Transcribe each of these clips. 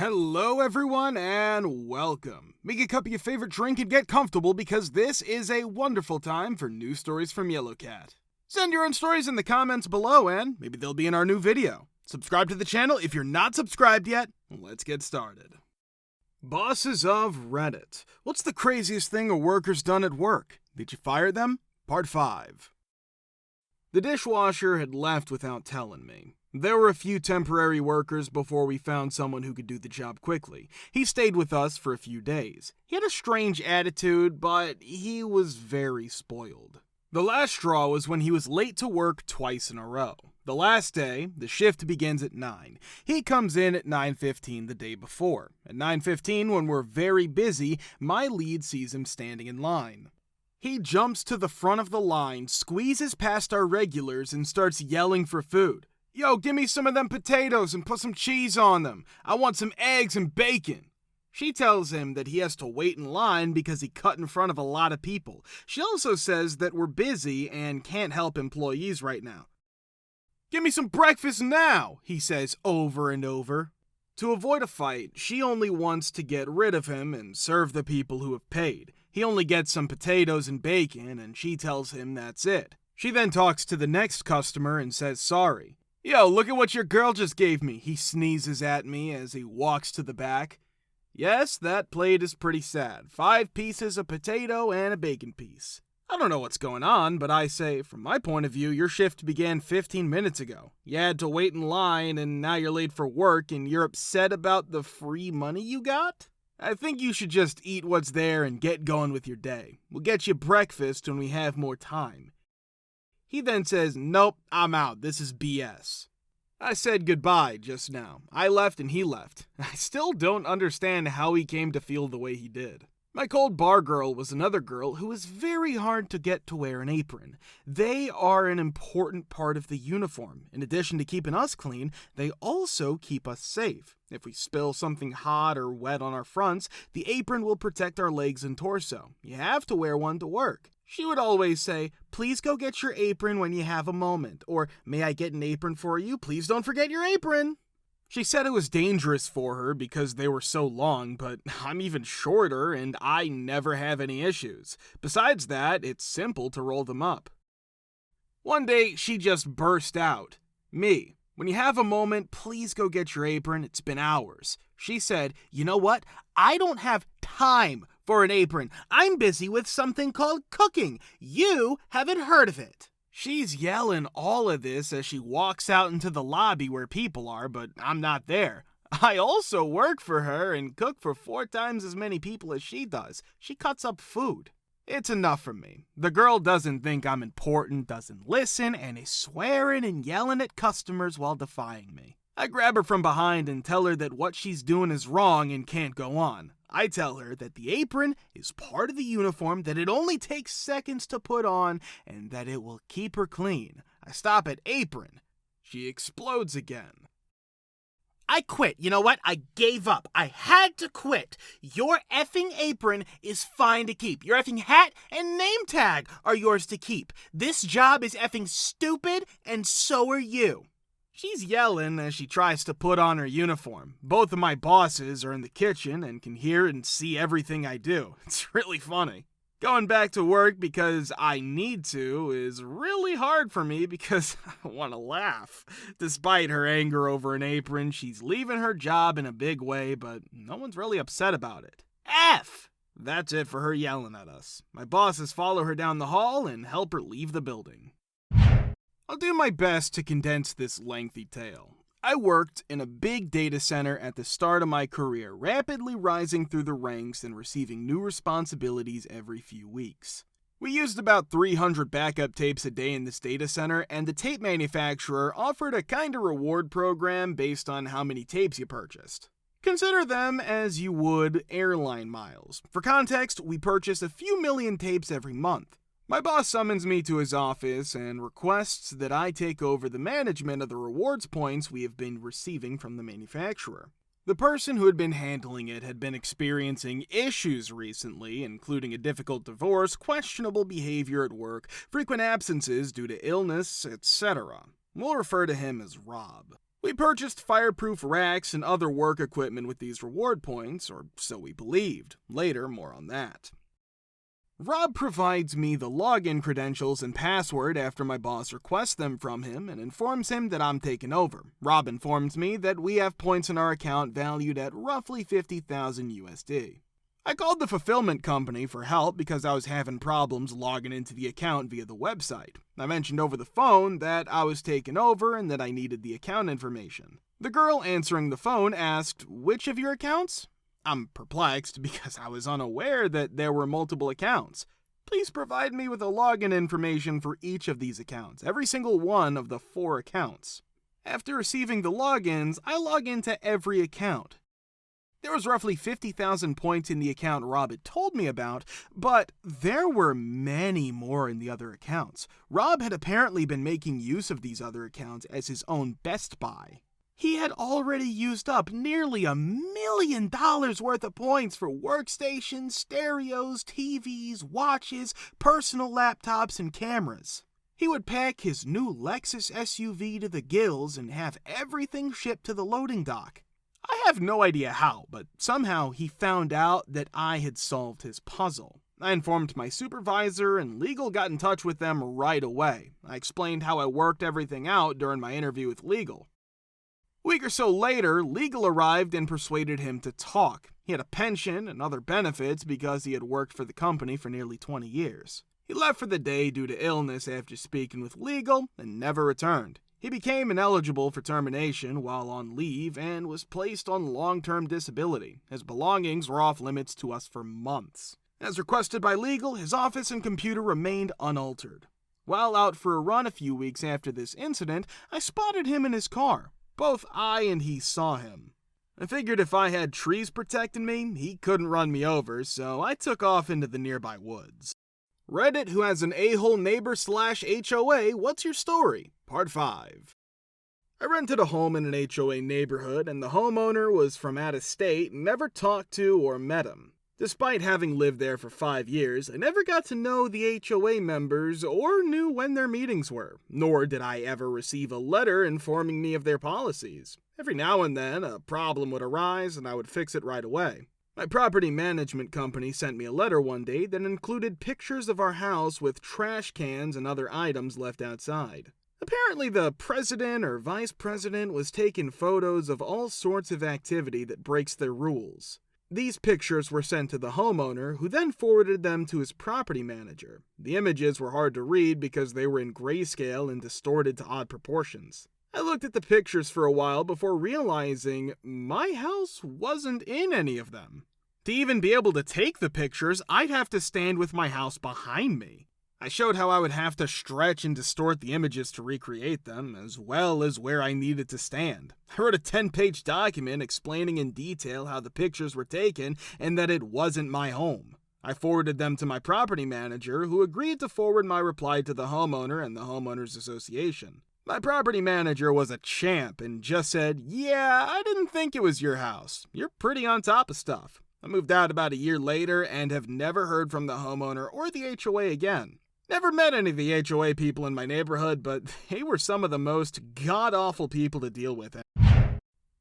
Hello everyone and welcome. Make a cup of your favorite drink and get comfortable because this is a wonderful time for news stories from Yellow Cat. Send your own stories in the comments below and maybe they'll be in our new video. Subscribe to the channel if you're not subscribed yet. Let's get started. Bosses of Reddit. What's the craziest thing a worker's done at work? Did you fire them? Part 5. The dishwasher had left without telling me. There were a few temporary workers before we found someone who could do the job quickly. He stayed with us for a few days. He had a strange attitude, but he was very spoiled. The last straw was when he was late to work twice in a row. The last day, the shift begins at 9. He comes in at 9:15 the day before. At 9:15, when we're very busy, my lead sees him standing in line. He jumps to the front of the line, squeezes past our regulars, and starts yelling for food. Yo, give me some of them potatoes and put some cheese on them. I want some eggs and bacon. She tells him that he has to wait in line because he cut in front of a lot of people. She also says that we're busy and can't help employees right now. Give me some breakfast now, he says over and over. To avoid a fight, she only wants to get rid of him and serve the people who have paid. He only gets some potatoes and bacon, and she tells him that's it. She then talks to the next customer and says sorry. Yo, look at what your girl just gave me, he sneezes at me as he walks to the back. Yes, that plate is pretty sad. 5 pieces of potato and a bacon piece. I don't know what's going on, but I say, from my point of view, your shift began 15 minutes ago. You had to wait in line, and now you're late for work, and you're upset about the free money you got? I think you should just eat what's there and get going with your day. We'll get you breakfast when we have more time. He then says, nope, I'm out. This is BS. I said goodbye just now. I left and he left. I still don't understand how he came to feel the way he did. My cold bar girl was another girl who was very hard to get to wear an apron. They are an important part of the uniform. In addition to keeping us clean, they also keep us safe. If we spill something hot or wet on our fronts, the apron will protect our legs and torso. You have to wear one to work. She would always say, please go get your apron when you have a moment, or may I get an apron for you? Please don't forget your apron. She said it was dangerous for her because they were so long, but I'm even shorter and I never have any issues. Besides that, it's simple to roll them up. One day, she just burst out. Me, when you have a moment, please go get your apron. It's been hours. She said, you know what? I don't have time for an apron. I'm busy with something called cooking. You haven't heard of it. She's yelling all of this as she walks out into the lobby where people are, but I'm not there. I also work for her and cook for 4 times as many people as she does. She cuts up food. It's enough for me. The girl doesn't think I'm important, doesn't listen, and is swearing and yelling at customers while defying me. I grab her from behind and tell her that what she's doing is wrong and can't go on. I tell her that the apron is part of the uniform, that it only takes seconds to put on, and that it will keep her clean. I stop at apron. She explodes again. I quit. You know what? I gave up. I had to quit. Your effing apron is fine to keep. Your effing hat and name tag are yours to keep. This job is effing stupid, and so are you. She's yelling as she tries to put on her uniform. Both of my bosses are in the kitchen and can hear and see everything I do. It's really funny. Going back to work because I need to is really hard for me because I want to laugh. Despite her anger over an apron, she's leaving her job in a big way, but no one's really upset about it. F! That's it for her yelling at us. My bosses follow her down the hall and help her leave the building. I'll do my best to condense this lengthy tale. I worked in a big data center at the start of my career, rapidly rising through the ranks and receiving new responsibilities every few weeks. We used about 300 backup tapes a day in this data center, and the tape manufacturer offered a kinda reward program based on how many tapes you purchased. Consider them as you would airline miles. For context, we purchase a few million tapes every month. My boss summons me to his office and requests that I take over the management of the rewards points we have been receiving from the manufacturer. The person who had been handling it had been experiencing issues recently, including a difficult divorce, questionable behavior at work, frequent absences due to illness, etc. We'll refer to him as Rob. We purchased fireproof racks and other work equipment with these reward points, or so we believed. Later, more on that. Rob provides me the login credentials and password after my boss requests them from him and informs him that I'm taking over. Rob informs me that we have points in our account valued at roughly 50,000 USD. I called the fulfillment company for help because I was having problems logging into the account via the website. I mentioned over the phone that I was taking over and that I needed the account information. The girl answering the phone asked, "Which of your accounts?" I'm perplexed because I was unaware that there were multiple accounts. Please provide me with the login information for each of these accounts, every single one of the 4 accounts. After receiving the logins, I log into every account. There was roughly 50,000 points in the account Rob had told me about, but there were many more in the other accounts. Rob had apparently been making use of these other accounts as his own Best Buy. He had already used up nearly $1 million worth of points for workstations, stereos, TVs, watches, personal laptops, and cameras. He would pack his new Lexus SUV to the gills and have everything shipped to the loading dock. I have no idea how, but somehow he found out that I had solved his puzzle. I informed my supervisor, and legal got in touch with them right away. I explained how I worked everything out during my interview with legal. A week or so later, legal arrived and persuaded him to talk. He had a pension and other benefits because he had worked for the company for nearly 20 years. He left for the day due to illness after speaking with legal and never returned. He became ineligible for termination while on leave and was placed on long-term disability. His belongings were off limits to us for months. As requested by legal, his office and computer remained unaltered. While out for a run a few weeks after this incident, I spotted him in his car. Both I and he saw him. I figured if I had trees protecting me, he couldn't run me over, so I took off into the nearby woods. Reddit, who has an a-hole neighbor / HOA, what's your story? Part 5. I rented a home in an HOA neighborhood, and the homeowner was from out of state and never talked to or met him. Despite having lived there for 5 years, I never got to know the HOA members or knew when their meetings were, nor did I ever receive a letter informing me of their policies. Every now and then, a problem would arise and I would fix it right away. My property management company sent me a letter one day that included pictures of our house with trash cans and other items left outside. Apparently, the president or vice president was taking photos of all sorts of activity that breaks their rules. These pictures were sent to the homeowner, who then forwarded them to his property manager. The images were hard to read because they were in grayscale and distorted to odd proportions. I looked at the pictures for a while before realizing my house wasn't in any of them. To even be able to take the pictures, I'd have to stand with my house behind me. I showed how I would have to stretch and distort the images to recreate them, as well as where I needed to stand. I wrote a 10-page document explaining in detail how the pictures were taken and that it wasn't my home. I forwarded them to my property manager, who agreed to forward my reply to the homeowner and the homeowners association. My property manager was a champ and just said, "Yeah, I didn't think it was your house. You're pretty on top of stuff." I moved out about a year later and have never heard from the homeowner or the HOA again. Never met any of the HOA people in my neighborhood, but they were some of the most god-awful people to deal with.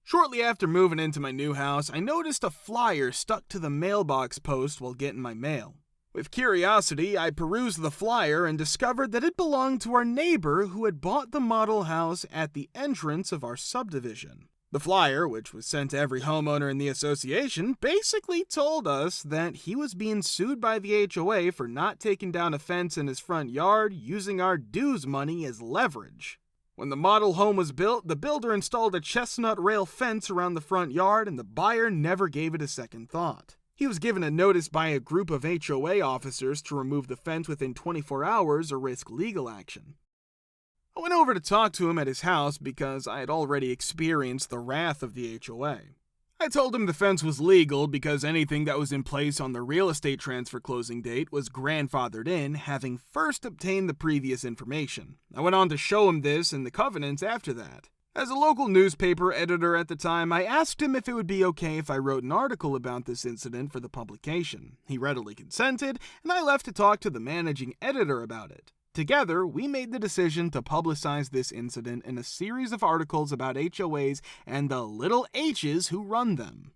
Shortly after moving into my new house, I noticed a flyer stuck to the mailbox post while getting my mail. With curiosity, I perused the flyer and discovered that it belonged to our neighbor who had bought the model house at the entrance of our subdivision. The flyer, which was sent to every homeowner in the association, basically told us that he was being sued by the HOA for not taking down a fence in his front yard using our dues money as leverage. When the model home was built, the builder installed a chestnut rail fence around the front yard, and the buyer never gave it a second thought. He was given a notice by a group of HOA officers to remove the fence within 24 hours or risk legal action. I went over to talk to him at his house because I had already experienced the wrath of the HOA. I told him the fence was legal because anything that was in place on the real estate transfer closing date was grandfathered in, having first obtained the previous information. I went on to show him this and the covenants after that. As a local newspaper editor at the time, I asked him if it would be okay if I wrote an article about this incident for the publication. He readily consented, and I left to talk to the managing editor about it. Together, we made the decision to publicize this incident in a series of articles about HOAs and the little H's who run them.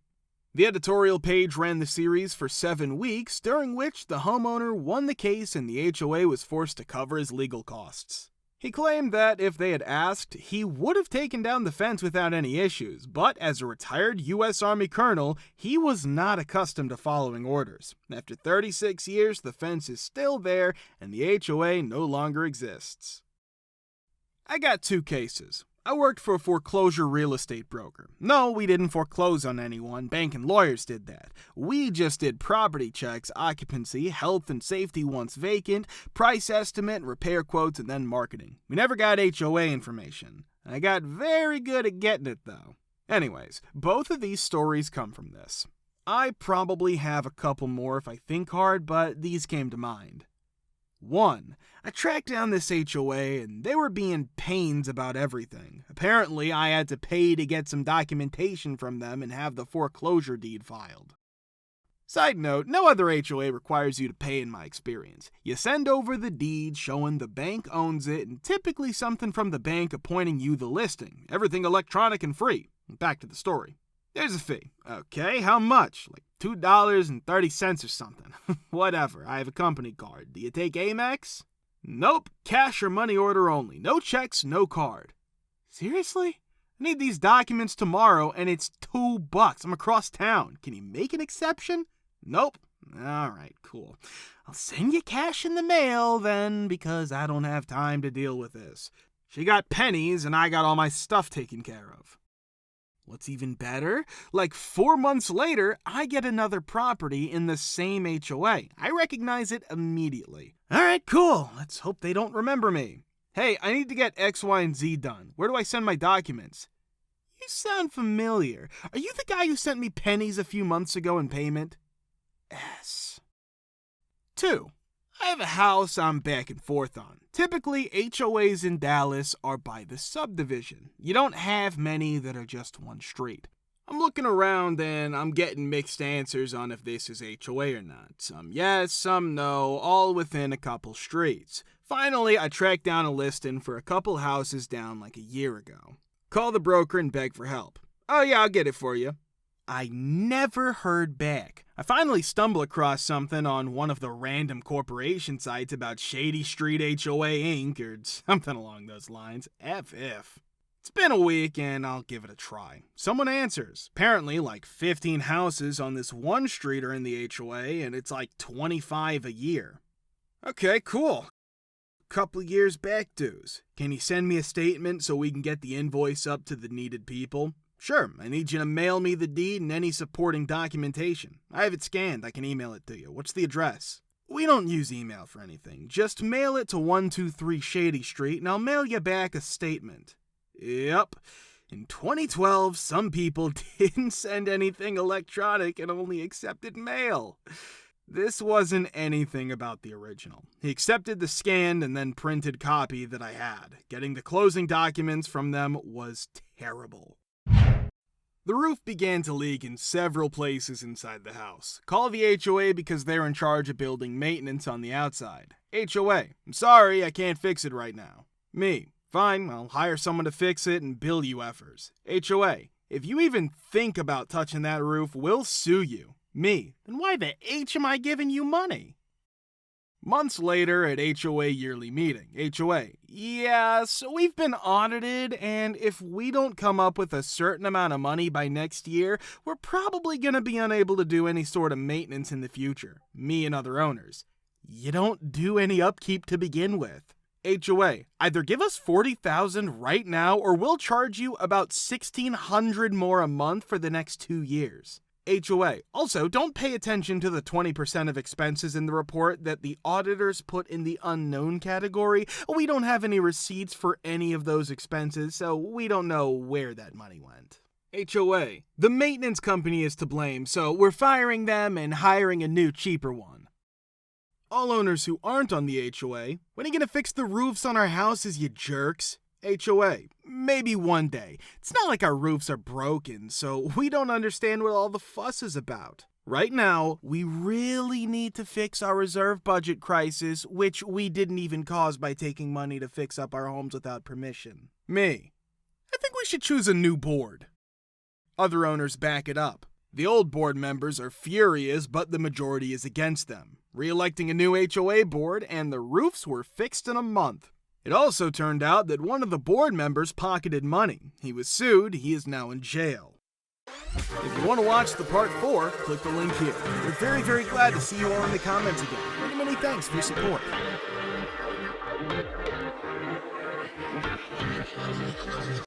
The editorial page ran the series for 7 weeks, during which the homeowner won the case and the HOA was forced to cover his legal costs. He claimed that if they had asked, he would have taken down the fence without any issues, but as a retired U.S. Army colonel, he was not accustomed to following orders. After 36 years, the fence is still there and the HOA no longer exists. I got 2 cases. I worked for a foreclosure real estate broker. No, we didn't foreclose on anyone. Bank and lawyers did that. We just did property checks, occupancy, health and safety once vacant, price estimate, repair quotes, and then marketing. We never got HOA information. I got very good at getting it, though. Anyways, both of these stories come from this. I probably have a couple more if I think hard, but these came to mind. 1. I tracked down this HOA and they were being pains about everything. Apparently, I had to pay to get some documentation from them and have the foreclosure deed filed. Side note, no other HOA requires you to pay in my experience. You send over the deed showing the bank owns it and typically something from the bank appointing you the listing. Everything electronic and free. Back to the story. There's a fee. Okay, how much? Like $2.30 or something. Whatever, I have a company card. Do you take Amex? Nope, cash or money order only. No checks, no card. Seriously? I need these documents tomorrow and it's $2. I'm across town. Can you make an exception? Nope. Alright, cool. I'll send you cash in the mail then, because I don't have time to deal with this. She got pennies and I got all my stuff taken care of. What's even better? Like 4 months later, I get another property in the same HOA. I recognize it immediately. Alright, cool. Let's hope they don't remember me. Hey, I need to get X, Y, and Z done. Where do I send my documents? You sound familiar. Are you the guy who sent me pennies a few months ago in payment? S. 2. I have a house I'm back and forth on. Typically, HOAs in Dallas are by the subdivision. You don't have many that are just one street. I'm looking around and I'm getting mixed answers on if this is HOA or not. Some yes, some no, all within a couple streets. Finally, I tracked down a listing for a couple houses down like a year ago. Call the broker and beg for help. Oh yeah, I'll get it for you. I never heard back. I finally stumble across something on one of the random corporation sites about Shady Street HOA Inc. or something along those lines. If. It's been a week and I'll give it a try. Someone answers. Apparently like 15 houses on this one street are in the HOA and it's like 25 a year. Okay, cool. Couple years back dues. Can you send me a statement so we can get the invoice up to the needed people? Sure, I need you to mail me the deed and any supporting documentation. I have it scanned, I can email it to you. What's the address? We don't use email for anything. Just mail it to 123 Shady Street and I'll mail you back a statement. Yep. In 2012, some people didn't send anything electronic and only accepted mail. This wasn't anything about the original. He accepted the scanned and then printed copy that I had. Getting the closing documents from them was terrible. The roof began to leak in several places inside the house. Call the HOA because they're in charge of building maintenance on the outside. HOA, I'm sorry, I can't fix it right now. Me, fine, I'll hire someone to fix it and bill you effers. HOA, if you even think about touching that roof, we'll sue you. Me, then why the H am I giving you money? Months later at HOA yearly meeting, HOA, yeah, so we've been audited, and if we don't come up with a certain amount of money by next year, we're probably going to be unable to do any sort of maintenance in the future. Me and other owners. You don't do any upkeep to begin with. HOA, either give us $40,000 right now, or we'll charge you about $1,600 more a month for the next 2 years. HOA. Also, don't pay attention to the 20% of expenses in the report that the auditors put in the unknown category. We don't have any receipts for any of those expenses, so we don't know where that money went. HOA. The maintenance company is to blame, so we're firing them and hiring a new, cheaper one. All owners who aren't on the HOA, when are you gonna fix the roofs on our houses, you jerks? HOA. Maybe one day. It's not like our roofs are broken, so we don't understand what all the fuss is about. Right now, we really need to fix our reserve budget crisis, which we didn't even cause by taking money to fix up our homes without permission. Me. I think we should choose a new board. Other owners back it up. The old board members are furious, but the majority is against them, re-electing a new HOA board, and the roofs were fixed in a month. It also turned out that one of the board members pocketed money. He was sued. He is now in jail. If you want to watch the part 4, click the link here. We're very, very glad to see you all in the comments again. Many thanks for your support.